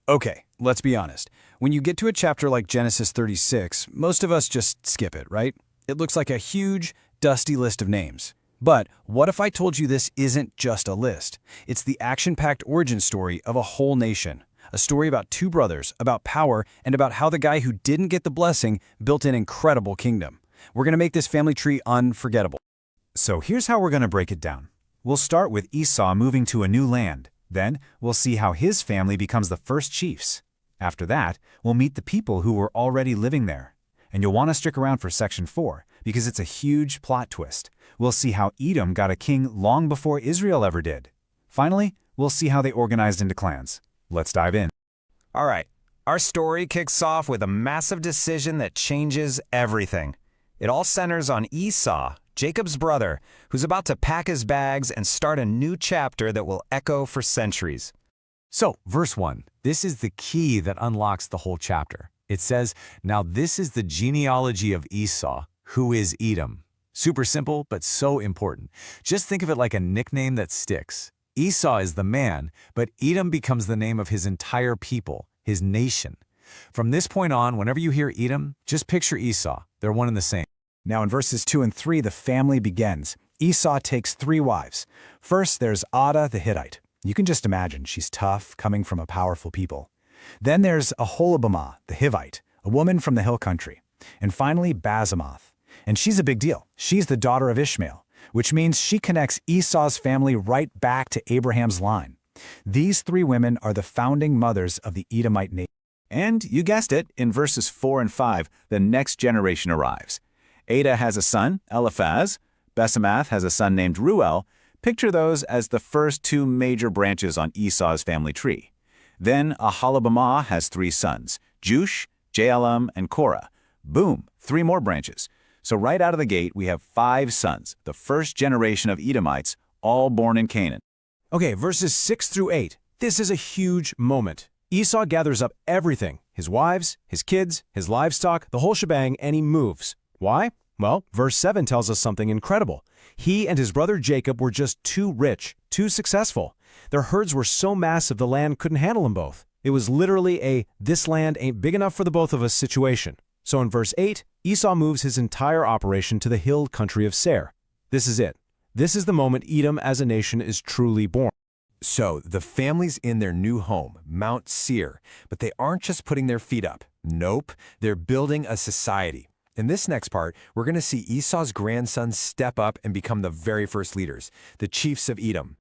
Okay, let's be honest. When you get to a chapter like Genesis 36, most of us just skip it, right? It looks like a huge, dusty list of names. But what if I told you this isn't just a list? It's the action-packed origin story of a whole nation. A story about two brothers, about power, and about how the guy who didn't get the blessing built an incredible kingdom. We're going to make this family tree unforgettable. So here's how we're going to break it down. We'll start with Esau moving to a new land. Then, we'll see how his family becomes the first chiefs. After that, we'll meet the people who were already living there. And you'll want to stick around for Section 4, because it's a huge plot twist. We'll see how Edom got a king long before Israel ever did. Finally, we'll see how they organized into clans. Let's dive in. All right, our story kicks off with a massive decision that changes everything. It all centers on Esau, Jacob's brother, who's about to pack his bags and start a new chapter that will echo for centuries. So, verse 1, this is the key that unlocks the whole chapter. It says, "Now this is the genealogy of Esau, who is Edom." Super simple, but so important. Just think of it like a nickname that sticks. Esau is the man, but Edom becomes the name of his entire people, his nation. From this point on, whenever you hear Edom, just picture Esau. They're one and the same. Now in verses 2 and 3, the family begins. Esau takes 3 wives. First, there's Adah the Hittite. You can just imagine, she's tough, coming from a powerful people. Then there's Aholibamah the Hivite, a woman from the hill country. And finally, Basemoth. And she's a big deal. She's the daughter of Ishmael, which means she connects Esau's family right back to Abraham's line. These 3 women are the founding mothers of the Edomite nation. And you guessed it, in verses 4 and 5, the next generation arrives. Adah has a son, Eliphaz. Basemath has a son named Reuel. Picture those as the first 2 major branches on Esau's family tree. Then Aholibamah has 3 sons, Jush, Jaalam, and Korah. Boom, 3 more branches. So right out of the gate, we have 5 sons, the first generation of Edomites, all born in Canaan. Okay, verses 6 through 8. This is a huge moment. Esau gathers up everything, his wives, his kids, his livestock, the whole shebang, and he moves. Why? Well, verse 7 tells us something incredible. He and his brother Jacob were just too rich, too successful. Their herds were so massive the land couldn't handle them both. It was literally a "this land ain't big enough for the both of us" situation. So in verse 8, Esau moves his entire operation to the hill country of Seir. This is it. This is the moment Edom as a nation is truly born. So, the family's in their new home, Mount Seir, but they aren't just putting their feet up. Nope, they're building a society. In this next part, we're going to see Esau's grandsons step up and become the very first leaders, the chiefs of Edom.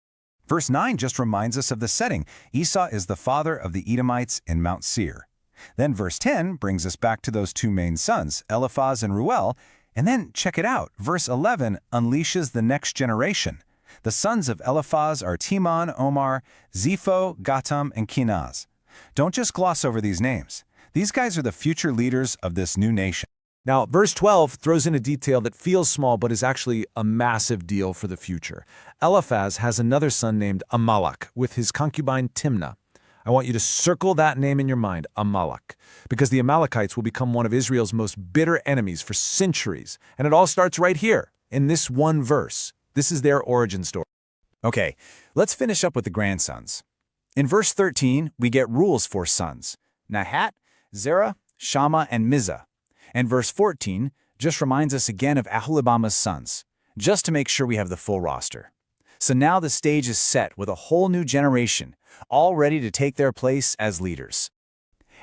Verse 9 just reminds us of the setting. Esau is the father of the Edomites in Mount Seir. Then verse 10 brings us back to those 2 main sons, Eliphaz and Reuel. And then, check it out, verse 11 unleashes the next generation. The sons of Eliphaz are Timon, Omar, Zepho, Gatam, and Kenaz. Don't just gloss over these names. These guys are the future leaders of this new nation. Now, verse 12 throws in a detail that feels small but is actually a massive deal for the future. Eliphaz has another son named Amalek with his concubine Timnah. I want you to circle that name in your mind, Amalek, because the Amalekites will become one of Israel's most bitter enemies for centuries. And it all starts right here, in this one verse. This is their origin story. Okay, let's finish up with the grandsons. In verse 13, we get Reuel's 4 sons, Nahat, Zerah, Shammah, and Mizah. And verse 14 just reminds us again of Aholibamah's sons, just to make sure we have the full roster. So now the stage is set with a whole new generation, all ready to take their place as leaders.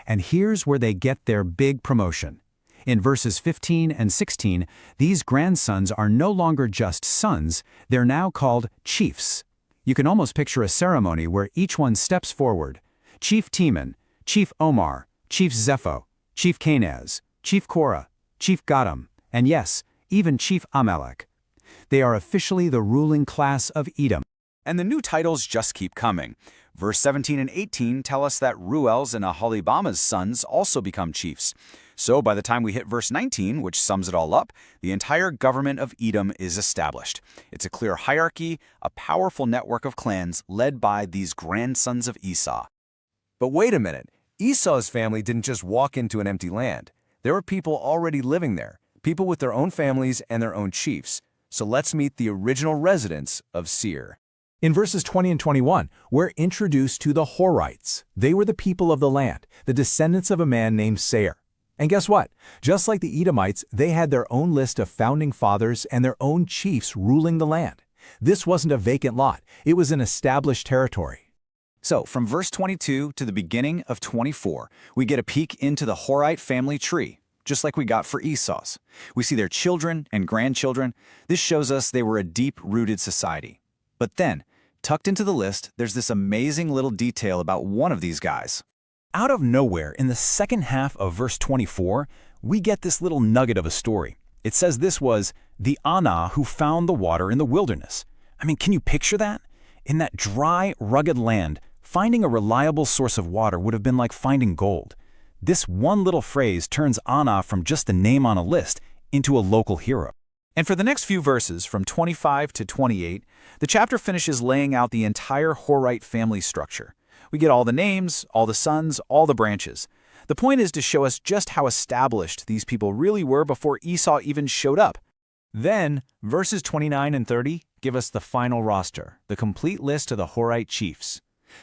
And here's where they get their big promotion. In verses 15 and 16, these grandsons are no longer just sons, they're now called chiefs. You can almost picture a ceremony where each one steps forward. Chief Timon, Chief Omar, Chief Zepho, Chief Kenaz, Chief Korah, Chief Gatam, and yes, even Chief Amalek. They are officially the ruling class of Edom. And the new titles just keep coming. Verse 17 and 18 tell us that Reuel's and Aholibamah's sons also become chiefs. So by the time we hit verse 19, which sums it all up, the entire government of Edom is established. It's a clear hierarchy, a powerful network of clans led by these grandsons of Esau. But wait a minute, Esau's family didn't just walk into an empty land. There were people already living there, people with their own families and their own chiefs. So let's meet the original residents of Seir. In verses 20 and 21, we're introduced to the Horites. They were the people of the land, the descendants of a man named Seir. And guess what? Just like the Edomites, they had their own list of founding fathers and their own chiefs ruling the land. This wasn't a vacant lot. It was an established territory. So, from verse 22 to the beginning of 24, we get a peek into the Horite family tree, just like we got for Esau's. We see their children and grandchildren. This shows us they were a deep-rooted society. But then, tucked into the list, there's this amazing little detail about one of these guys. Out of nowhere, in the second half of verse 24, we get this little nugget of a story. It says this was the Anah who found the water in the wilderness. I mean, can you picture that? In that dry, rugged land, finding a reliable source of water would have been like finding gold. This one little phrase turns Anah from just a name on a list into a local hero. And for the next few verses, from 25 to 28, the chapter finishes laying out the entire Horite family structure. We get all the names, all the sons, all the branches. The point is to show us just how established these people really were before Esau even showed up. Then, verses 29 and 30 give us the final roster, the complete list of the Horite chiefs.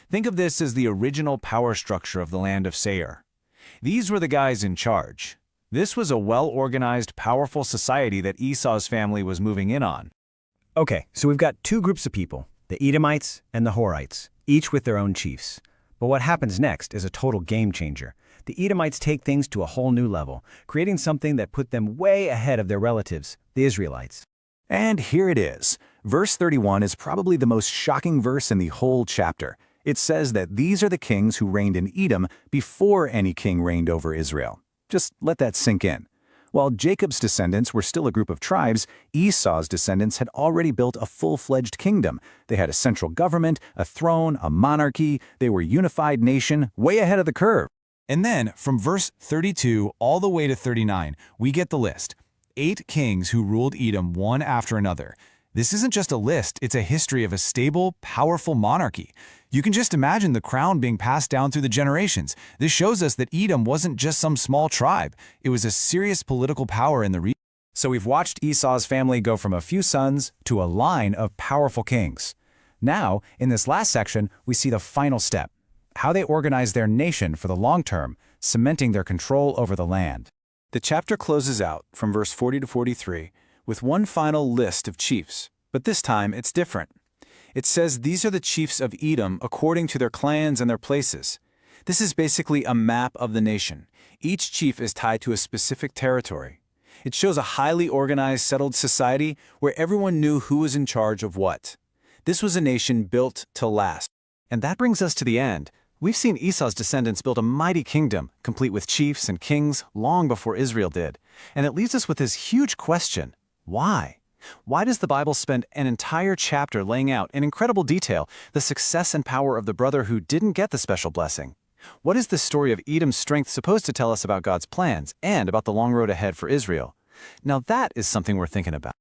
Think of this as the original power structure of the land of Seir. These were the guys in charge. This was a well-organized, powerful society that Esau's family was moving in on. Okay, so we've got two groups of people, the Edomites and the Horites, each with their own chiefs. But what happens next is a total game changer. The Edomites take things to a whole new level, creating something that put them way ahead of their relatives, the Israelites. And here it is. Verse 31 is probably the most shocking verse in the whole chapter. It says that these are the kings who reigned in Edom before any king reigned over Israel. Just let that sink in. While Jacob's descendants were still a group of tribes, Esau's descendants had already built a full-fledged kingdom. They had a central government, a throne, a monarchy. They were a unified nation, way ahead of the curve. And then, from verse 32 all the way to 39, we get the list. 8 kings who ruled Edom one after another. This isn't just a list, it's a history of a stable, powerful monarchy. You can just imagine the crown being passed down through the generations. This shows us that Edom wasn't just some small tribe. It was a serious political power in the region. So we've watched Esau's family go from a few sons to a line of powerful kings. Now, in this last section, we see the final step, how they organize their nation for the long term, cementing their control over the land. The chapter closes out, from verse 40 to 43, with one final list of chiefs, but this time it's different. It says these are the chiefs of Edom according to their clans and their places. This is basically a map of the nation. Each chief is tied to a specific territory. It shows a highly organized, settled society where everyone knew who was in charge of what. This was a nation built to last. And that brings us to the end. We've seen Esau's descendants build a mighty kingdom, complete with chiefs and kings, long before Israel did. And it leaves us with this huge question: why? Why does the Bible spend an entire chapter laying out in incredible detail the success and power of the brother who didn't get the special blessing? What is the story of Edom's strength supposed to tell us about God's plans and about the long road ahead for Israel? Now that is something we're thinking about.